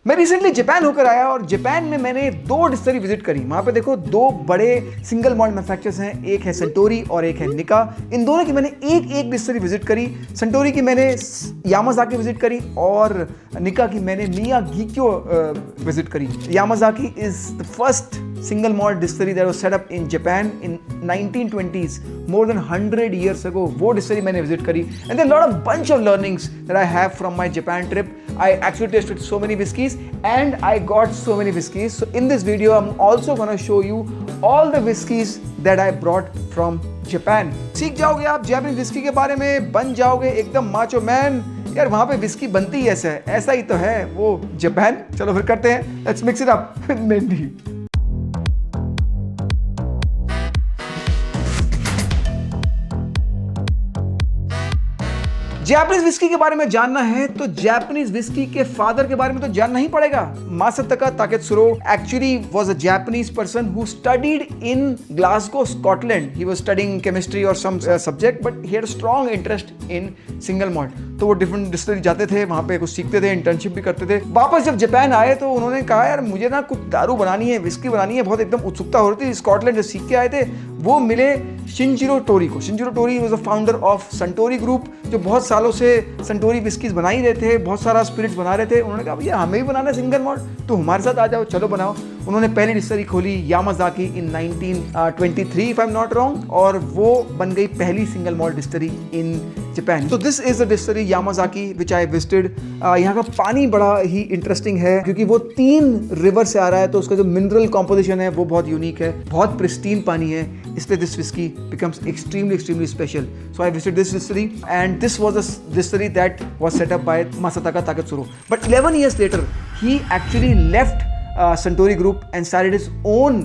मैं recently Japan होकर आया और जापान में मैंने 2 डिस्टिलरी विजिट करी। वहां पे देखो 2 बड़े सिंगल मॉल्ट मैन्युफैक्चरर्स हैं, एक है संटोरी और एक है निका। इन दोनों की मैंने एक डिस्टिलरी विजिट करी। संटोरी की मैंने यामाजाकी विजिट करी और निका की मैंने मियागिक्यो विजिट करी। Yamazaki is the first single malt distillery that was set up in Japan in 1920s, more than 100 years ago. वो distillery मैंने visit करी and there are a lot of bunch of learnings that I have from my Japan trip. I actually tasted so many whiskeys and I got so many whiskeys. So in this video I'm also going to show you all the whiskeys that I brought from Japan. सीख जाओगे आप Japanese whiskey के बारे में, बन जाओगे एकदम macho man. यार वहाँ पे विस्की बनती ही ऐसा है, ऐसा ही तो है वो जापान। चलो फिर करते हैं, let's mix it up with Mendy. Japanese whisky के बारे में जानना है तो जापानीज विस्की के फादर के बारे में तो जानना ही पड़ेगा। Masataka Taketsuru actually was a Japanese person who studied in Glasgow, Scotland. He was studying chemistry और some subject but he had strong interest in single malt. तो वो डिफरेंट डिस्टिलरी जाते थे, वहां पे कुछ सीखते थे, इंटर्नशिप भी करते थे। वापस जब जापान आए तो उन्होंने कहा यार मुझे ना कुछ दारू बनानी है, विस्की बनानी है, बहुत एकदम उत्सुकता हो रही थी। स्कॉटलैंड जो सीख के आए थे वो मिले शिंजिरो टोरी को। Shinjiro Torii was the founder of Suntory group, जो बहुत सालों से संटोरी विस्कीज बना ही रहे थे, बहुत सारा स्पिरिट्स बना रहे थे। उन्होंने कहा भैया हमें भी बनाना है सिंगल मॉल्ट, तो हमारे साथ आ जाओ, चलो बनाओ। उन्होंने पहली डिस्टिलरी खोली Yamazaki in 1923 if I am not wrong, और वो बन गई पहली single malt distillery in Japan. तो this is the distillery Yamazaki which I visited. यहाँ का पानी बड़ा ही इंटरेस्टिंग है क्योंकि वो 3 रिवर से आ रहा है, तो उसका जो मिनरल कॉम्पोजिशन है वो बहुत यूनिक है, बहुत प्रिस्टीन पानी है, इसलिए this whisky becomes extremely special. So I visited this distillery and this was a distillery that was set up by Masataka Taketsuru. But 11 years later, he actually left Suntory Group and started his own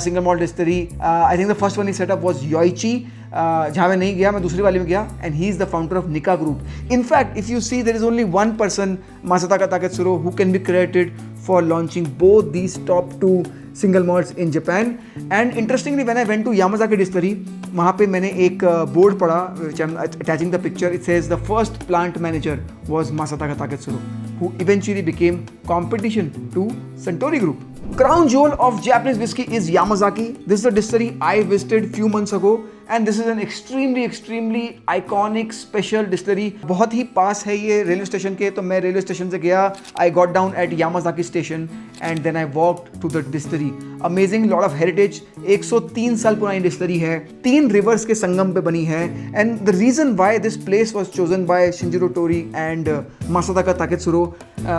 single malt distillery. I think the first one he set up was Yoichi. जहाँ मैं नहीं गया, मैं दूसरी वाली में गया, and he is the founder of Nikka Group. In fact, if you see, there is only one person, Masataka Taketsuru, who can be credited for launching both these top 2 single malts in Japan. And interestingly, when I went to Yamazaki distillery, वहाँ पे मैंने एक board पढ़ा, which I'm attaching the picture. It says the first plant manager was Masataka Taketsuru, who eventually became competition to Suntory Group. Crown jewel of Japanese whiskey is Yamazaki. This is a distillery I visited few months ago and this is an extremely iconic special distillery. बहुत ही पास है ये railway station के, तो मैं railway station से गया, I got down at Yamazaki station and then I walked to the distillery. Amazing, lot of heritage. 103 साल पुरानी डिस्टिलरी है, 3 रिवर्स के संगम पे बनी है। And the reason why this place was chosen by Shinjiro Tori and Masataka Taketsuru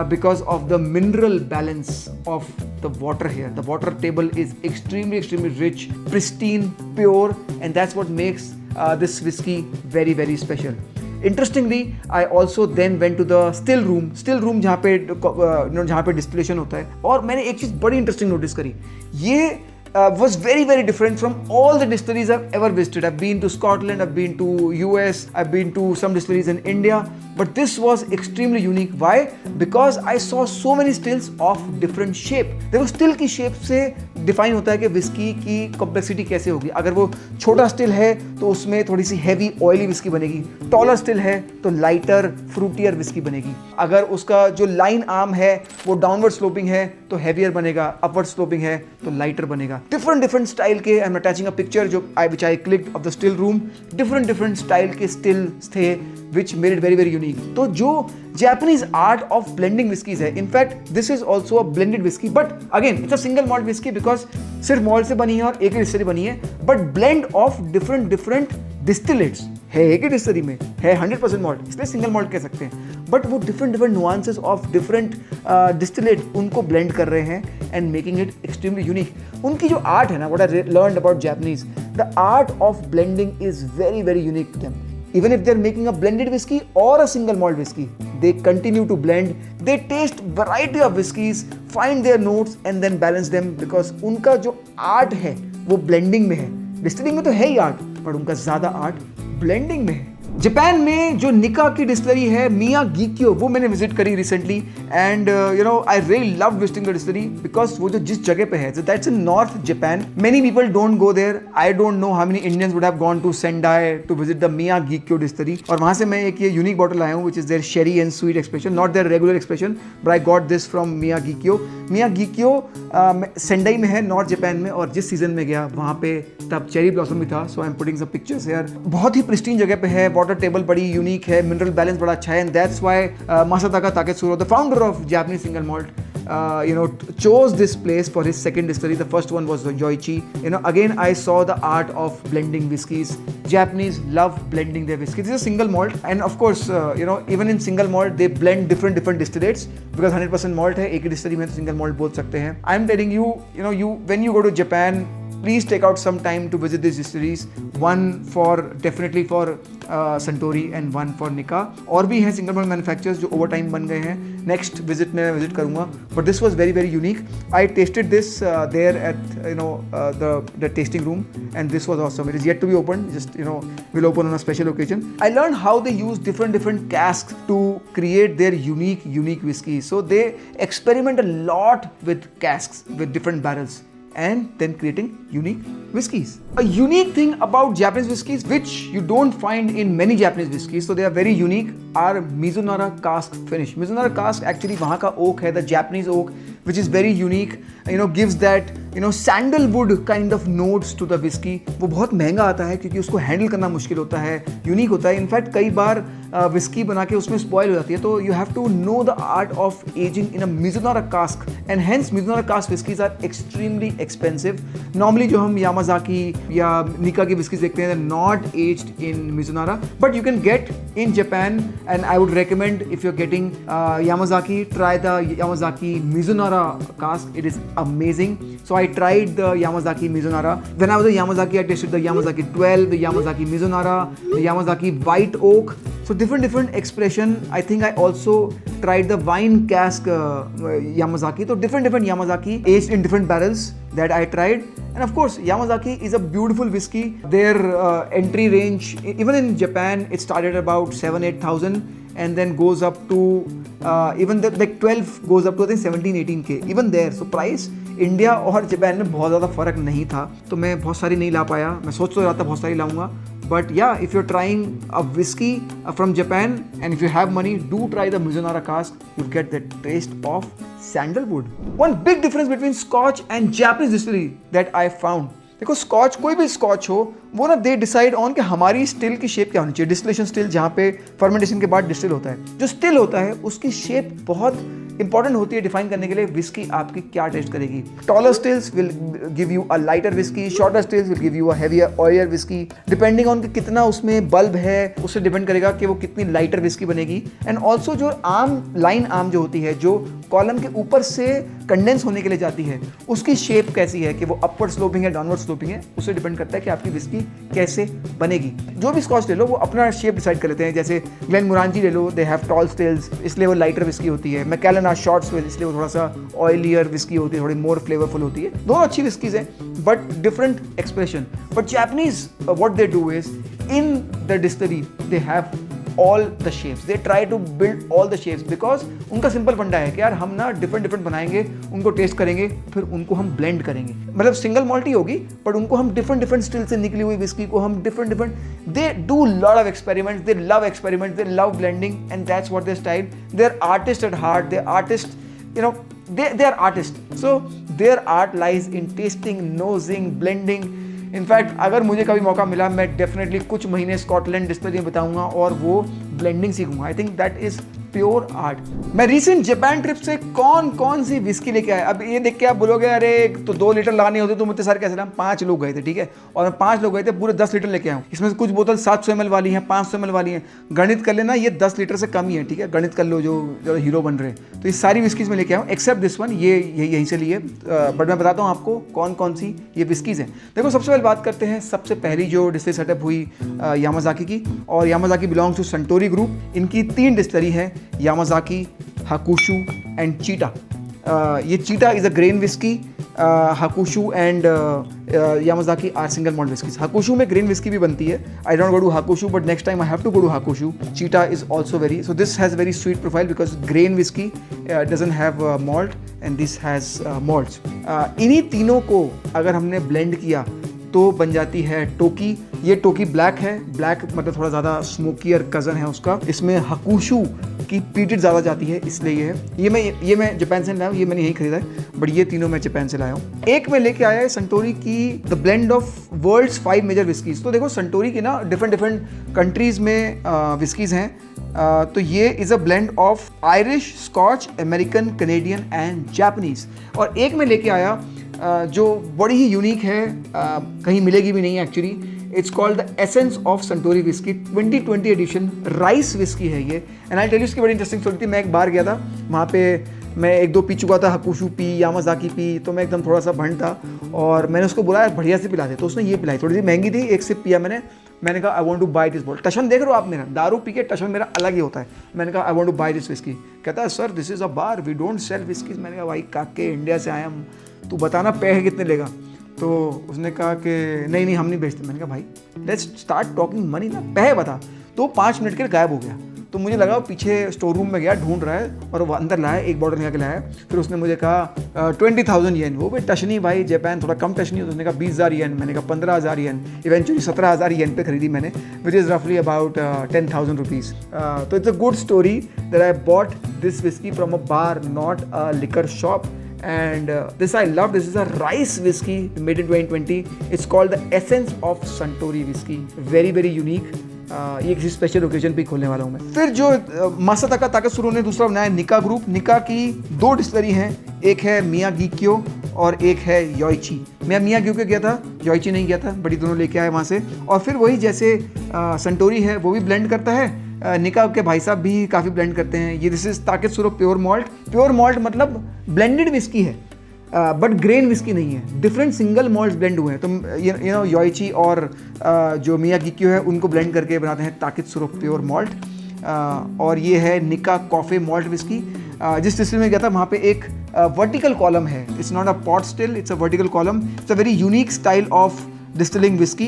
because of the mineral balance of the water here. The water table is extremely rich, pristine, pure, and that's what makes this whiskey very special. Interestingly, I also then went to the still room जहाँ पे distillation होता है, और मैंने एक चीज़ बड़ी interesting notice करी। ये was very different from all the distilleries I've ever visited. I've been to Scotland, I've been to US, I've been to some distilleries in India, but this was extremely unique. Why? Because I saw so many stills of different shape. देखो still की shape से define होता है कि whisky की complexity कैसे होगी। अगर वो छोटा स्टिल है तो उसमें थोड़ी सी हैवी ऑयली विस्की बनेगी, टॉलर स्टिल है तो लाइटर फ्रूटियर विस्की बनेगी। अगर उसका जो लाइन आर्म है वो डाउनवर्ड स्लोपिंग है तो हैवियर बनेगा, अपवर्ड स्लोपिंग है तो लाइटर बनेगा। डिफरेंट स्टाइल के, I am attaching a picture which I clicked of the still room. Different style के स्टिल्स थे which made it very unique. तो जो Japanese art of blending whiskies है, in fact this is also a blended whiskey, but again it's a single malt whiskey because सिर्फ malt से बनी है और एक ही डिस्टिलरी बनी है, but blend of different distillates है एक ही डिस्टिलरी में, है 100% मॉल्ट, इसलिए सिंगल मॉल्ट कह सकते हैं। बट वो different nuances of different distillate उनको ब्लेंड कर रहे हैं and making it extremely unique. उनकी जो आर्ट है ना, what I learned about Japanese, the art of blending is very unique to them. Even if they're making a blended whiskey or a single malt whiskey, they continue to blend. They taste variety of whiskeys, find their notes and then balance them because उनका जो art है वो blending में है। Distilling में तो है ही art, पर उनका ज़्यादा art blending में है। जापान में जो निका की डिस्टिलरी है मियागिक्यो, वो मैंने विजिट करी recently and you know I really love visiting the distillery because वो जो जिस जगह पे है, that's in north Japan. Many people don't go there. I don't know how many Indians would have gone to Sendai to visit the Miyagikyo distillery. और वहां से मैं एक ये यूनिक बॉटल लाया हूँ which is there sherry and sweet expression, not there regular expression, but I got this from Miyagikyo. Miyagikyo Sendai में है, नॉर्थ जापान में, और जिस सीजन में गया वहाँ पे तब चेरी ब्लॉसम भी था. So I am putting some pictures here. बहुत ही प्रिस्टीन जगह पे है, वाटर टेबल बड़ी यूनिक है, मिनरल बैलेंस बड़ा अच्छा है, and that's why Masataka Taketsuru, the founder of Japanese single malt, chose this place for his second distillery. The first one was Yoichi. Again I saw the art of blending whiskies. Japanese love blending their whiskies. This is a single malt, and of course even in single malt they blend different distillates because 100% malt है. एक ही distillery में तो single malt बोल सकते हैं. I'm telling you, when you go to Japan, please take out some time to visit these distilleries. One definitely for Suntory and one for Nikka. और भी हैं single malt manufacturers जो over time बन गए हैं. Next visit में मैं visit करूँगा. But this was very very unique. I tasted this there at the tasting room, and this was awesome. It is yet to be opened. Just will open on a special occasion. I learned how they use different casks to create their unique whiskey. So they experiment a lot with casks, with different barrels, and then creating unique whiskies. A unique thing about Japanese whiskies which you don't find in many Japanese whiskies, so they are very unique, are Mizunara cask finish. Mizunara cask actually वहाँ का oak है, the Japanese oak, which is very unique, gives that sandalwood kind of notes to the whiskey. वो बहुत महंगा आता है क्योंकि उसको हैंडल करना मुश्किल होता है, यूनिक होता है. इनफैक्ट कई बार विस्की बना के उसमें स्पॉइल हो जाती है, तो you have to know the art of ageing in a Mizunara cask, and hence Mizunara cask whiskies are extremely expensive. Normally जो हम यामाजाकी या निका की विस्कीज देखते हैं, not aged in Mizunara, but you can get in Japan, and I would recommend if you are getting Yamazaki, try the Yamazaki Mizunara cask. It is amazing. So I tried the Yamazaki Mizunara. When I was at Yamazaki, I tasted the Yamazaki 12, the Yamazaki Mizunara, the Yamazaki White Oak. So different expression. I think I also tried the wine cask Yamazaki. So different Yamazaki aged in different barrels that I tried. And of course, Yamazaki is a beautiful whiskey. Their entry range, even in Japan, it started about 7,000-8,000. And then goes up to even the like 12 goes up to I think 17-18K even there. So price India और Japan में बहुत ज़्यादा फ़र्क नहीं था, तो मैं बहुत सारी नहीं ला पाया. मैं सोच तो रहा था बहुत सारी लाऊंगा, but yeah, if you're trying a whiskey from Japan and if you have money, do try the Mizunara cask. You'll get the taste of sandalwood. One big difference between Scotch and Japanese distillery that I found. देखो scotch, कोई भी scotch हो, वो ना they decide on कि हमारी still की shape क्या होनी चाहिए. डिस्टिलेशन स्टिल, जहाँ पे फर्मेंटेशन के बाद डिस्टिल होता है, जो स्टिल होता है उसकी शेप बहुत इंपॉर्टेंट होती है डिफाइन करने के लिए विस्की आपकी क्या टेस्ट करेगी. Taller stills will give you a lighter whisky, shorter stills will give you a heavier ऑयलियर whisky. Depending on कि कितना उसमें बल्ब है, उससे डिपेंड करेगा कि वो कितनी लाइटर विस्की बनेगी. एंड ऑल्सो जो लाइन आर्म जो होती है, जो कॉलम के ऊपर से कंडेंस होने के लिए जाती है, उसकी शेप कैसी है, कि वो अपवर्ड स्लोपिंग है, डाउनवर्ड स्लोपिंग है, उससे डिपेंड करता है कि आपकी विस्की कैसे बनेगी. जो भी स्कॉच ले लो वो अपना शेप डिसाइड कर लेते हैं. जैसे ग्लेनमोरांची ले लो, दे हैव टॉल स्टिल्स, इसलिए वो लाइटर विस्की होती है. मैकेलन शॉर्ट स्टिल, इसलिए वो थोड़ा सा ऑयलियर विस्की होती है, थोड़ी मोर फ्लेवरफुल होती है. दोनों अच्छी विस्कीज हैं, but different expression. But Japanese what they do is in the distillery they have all the shapes. They try to build all the shapes because उनका सिंपल फंडा है कि यार हम ना डिफरेंट बनाएंगे, उनको टेस्ट करेंगे, फिर उनको हम ब्लेंड करेंगे. मतलब सिंगल मॉल्ट ही होगी, बट उनको हम डिफरेंट स्टिल से निकली हुई विस्की को हम different they do lot of experiments. They love experiments, they love blending, and that's what their style. They are artist at heart. They artist, they are artists. So their art lies in tasting, nosing, blending. In fact अगर मुझे कभी मौका मिला, मैं definitely कुछ महीने Scotland distillery में बताऊंगा और वो ब्लेंडिंग सीखूंगा. I think that is pure art. मैं रिसेंट जापान ट्रिप से कौन सी विस्की लेके आया. अब ये देख के आप बोलोगे अरे तो 2 लीटर लाने होते तो मुझे सारे कैसे. 5 लोग गए थे, ठीक है, और 5 लोग गए थे, पूरे 10 लीटर लेके आया हूँ. इसमें से कुछ बोतल 700 ml वाली हैं, 500 ml वाली हैं. गणित कर लेना, ये 10 लीटर से कम ही है, ठीक है, गणित कर लो जो हीरो बन रहे हैं. तो ये सारी विस्कीज में लेके आया हूँ एक्सेप्ट दिस वन. ये यहीं से लिए, बट मैं बताता हूँ आपको कौन सी ये विस्कीज हैं. देखो सबसे पहले बात करते हैं, सबसे पहली जो डिस्टिलरी सेटअप हुई यामाजाकी की, और Yamazaki belongs to Suntory group. इनकी 3 डिस्टिलरी है, यामाजाकी, हाकुशु एंड चीटा. ये Chita is a grain whisky, Hakushu and Yamazaki are single malt whiskies. Hakushu में ग्रेन विस्की भी बनती है। I don't go to Hakushu but next time I have to go to Hakushu. Chita is also very, so this has very sweet profile because grain whisky doesn't have malt and this has malts. इन्हीं तीनों को अगर हमने blend किया तो बन जाती है टोकी। ये टोकी ब्लैक है, ब्लैक मतलब थोड़ा ज़्यादा स्मोकियर कज़न है उसका। इसमें हाकुशू की पीटेड ज़्यादा जाती है, इसलिए ये है। ये मैं जापान से लाया हूँ, ये मैंने यहीं खरीदा है, बट ये तीनों मैं जापान से लाया हूँ। एक मैं लेके आया है संटोरी की the blend of world's 5 major whiskies. तो देखो संटोरी की ना डिफरेंट कंट्रीज़ में विस्कीज़ हैं। तो ये is a blend of Irish, Scotch, American, Canadian and Japanese. और एक मैं लेके आया जो बड़ी ही यूनिक है, कहीं मिलेगी भी नहीं actually. It's called the essence of Suntory whisky 2020 edition rice whisky है ये। एंड आई टेल यू इसकी बड़ी इंटरेस्टिंग स्टोरी थी। मैं एक बार गया था, वहाँ पे मैं 1-2 पी चुका था, हाकुशू पी, यामाज़ाकी पी, तो मैं एकदम थोड़ा सा भंड था और मैंने उसको बुलाया बढ़िया से पिला दे, तो उसने ये पिलाई, थोड़ी सी महंगी थी, एक सिप पिया मैंने कहा I want to buy this bottle. टशन देख रहे हो आप मेरा, दारू पी के टशन मेरा अलग ही होता है। मैंने कहा I want to buy this whisky. कहता है sir this is a bar, we don't sell whiskies. मैंने कहा भाई काके इंडिया से आया हम, तू बताना पैसे कितने लेगा। तो उसने कहा कि नहीं हम नहीं बेचते। मैंने कहा भाई लेट्स स्टार्ट टॉकिंग मनी ना, पैसे बता। तो 5 मिनट के लिए गायब हो गया। तो मुझे लगा पीछे स्टोर रूम में गया, ढूंढ रहा है और वो अंदर लाया, एक बॉटल निकाल के लाया। फिर उसने मुझे कहा 20,000 येन। वो भी टशनी भाई, जापान थोड़ा कम टशनी होता है। उसने कहा 20,000 येन। मैंने कहा 15,000 येन। इवेंचुअली 17,000 येन पे खरीदी मैंने, विच इज़ रफली अबाउट 10,000 रुपीज़। तो it's a good story that I bought this whisky from a bar, not a liquor shop. And this I love. This is a rice whiskey made in 2020. It's called the Essence of Suntory whiskey. Very very unique. ये किसी special occasion पे खोलने वाला हूँ मैं। फिर जो मासाताका ताकेत्सुरो ने दूसरा बनाया निका ग्रुप। निका की 2 डिस्टिलरी हैं, एक है मियागिक्यो और एक है योइची। मैं मियागिक्यो गया था, योइची नहीं गया था, बड़ी दोनों लेके आए वहाँ से। और फिर वही जैसे संटोरी है वो भी ब्लेंड करता है, निका के भाई साहब भी काफ़ी ब्लेंड करते हैं। ये this is Taketsuru pure malt. Pure malt मतलब ब्लेंडेड विस्की है बट ग्रेन विस्की नहीं है, डिफरेंट सिंगल मॉल्ट्स ब्लेंड हुए हैं। तो यू नो योइची और जो मियागिक्यो है उनको ब्लेंड करके बनाते हैं ताकेत्सुरो प्योर मॉल्ट। और ये है निका कॉफे मॉल्ट विस्की। जिस डिस्टिलरी में गया था वहाँ पे एक वर्टिकल कॉलम है, it's not a pot still, it's a vertical column. It's a very unique style of distilling whiskey.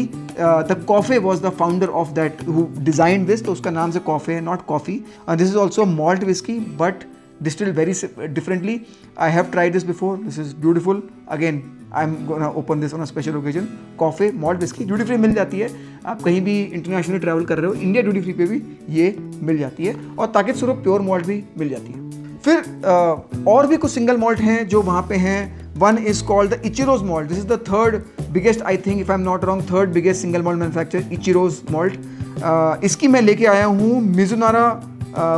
The Coffey was the founder of that, who designed this, तो उसका नाम से Coffey है, not coffee. This is also a malt whiskey but distilled very differently. I have tried this before. This is beautiful. Again, I'm gonna open this on a special occasion. Coffey malt whiskey duty free मिल जाती है, आप कहीं भी internationally travel कर रहे हो, India duty free पे भी ये मिल जाती है। और ताकेत्सुरो प्योर मॉल्ट भी मिल जाती है। फिर और भी कुछ सिंगल मॉल्ट हैं जो वहाँ पे हैं। One is called the Ichiro's malt. This is the third biggest, I think, if I'm not wrong, third biggest single malt manufacturer, Ichiro's malt. इसकी मैं लेके आया हूँ Mizunara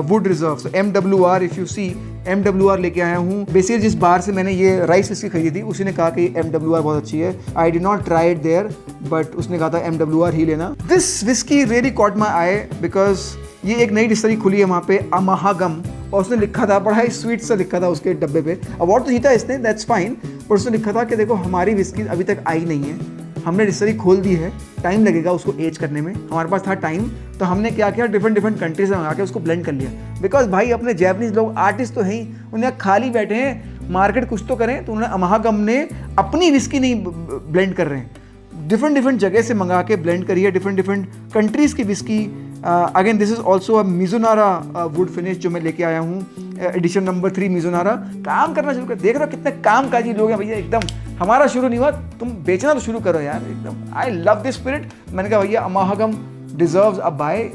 wood reserve, so MWR, if you see, MWR लेके आया हूँ। Basically जिस बार से मैंने ये राइस विस्की खरीदी थी उसी ने कहा कि MWR बहुत अच्छी है। I did not try it there, but उसने कहा था MWR ही लेना। This whiskey really caught my eye because ये एक नई डिस्टिलरी खुली है वहाँ पे, अमाहागम, और उसने लिखा था, बड़ा ही स्वीट सा लिखा था उसके डब्बे पे। अवार्ड तो जीता इसने, दैट्स फाइन, पर उसने लिखा था कि देखो हमारी विस्की अभी तक आई नहीं है, हमने डिस्टिलरी खोल दी है, टाइम लगेगा उसको एज करने में। हमारे पास था टाइम, तो हमने क्या किया, डिफरेंट कंट्रीज से मंगा के उसको ब्लेंड कर लिया। बिकॉज भाई अपने जैपनीज लोग आर्टिस्ट तो हैं ही, उन्हें खाली बैठे हैं, मार्केट कुछ तो करें। तो उन्होंने अमाहागम ने अपनी विस्की नहीं ब्लेंड कर रहे हैं, डिफरेंट जगह से मंगा के ब्लेंड करी है, डिफरेंट कंट्रीज़ की whisky. Again this is also a Mizunara wood finish जो मैं लेके आया हूँ, एडिशन नंबर 3 मिजुनारा। काम करना शुरू कर, देख रहे हो कितने काम काजी लोग हैं भैया एकदम। हमारा शुरू नहीं हुआ, तुम बेचना तो शुरू करो यार एकदम। I love this spirit. मैंने कहा भैया अमाहागम डिजर्व्स अ बाय,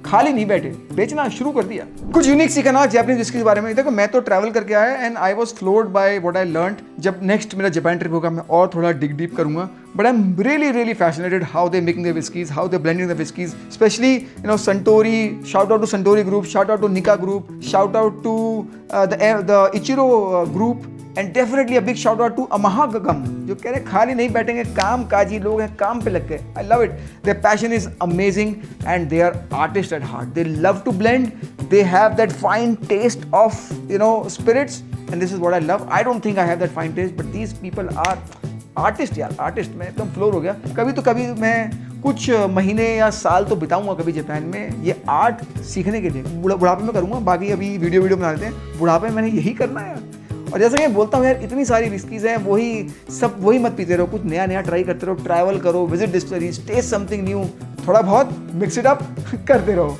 खाली नहीं बैठे, बेचना शुरू कर दिया। कुछ यूनिक सीखा ना जापानीज विस्की के बारे में। देखो मैं तो ट्रैवल करके आया and I was floored by what I learned. जब नेक्स्ट मेरा जापान ट्रिप होगा मैं और थोड़ा डिग डीप करूंगा, but I am really fascinated how they making the whiskies, how they blending the whiskies, specially you know Suntory. Shout out to Suntory group, shout out to Nikka group, shout out to the Ichiro group, and definitely a big shout out to Amalgam, जो कह रहे खाली नहीं बैठेंगे, काम काजी लोग हैं, काम पे लग गए। I love it, their passion is amazing and they are artist at heart. They love to blend, they have that fine taste of you know spirits, and this is what I love. I don't think I have that fine taste, but these people are artist यार, artist. मैं एकदम floor हो गया। कभी तो कभी मैं कुछ महीने या साल तो बिताऊंगा कभी जापान में, ये आर्ट सीखने के लिए। बुढ़ापे में करूंगा, बाकी अभी वीडियो बना लेते हैं। बुढ़ापे में मैंने यही करना है। और जैसा कि मैं बोलता हूँ यार, इतनी सारी विस्कीज़ हैं, वही मत पीते रहो, कुछ नया नया ट्राई करते रहो, ट्रैवल करो, visit distilleries, taste something new, थोड़ा बहुत मिक्स इट अप करते रहो।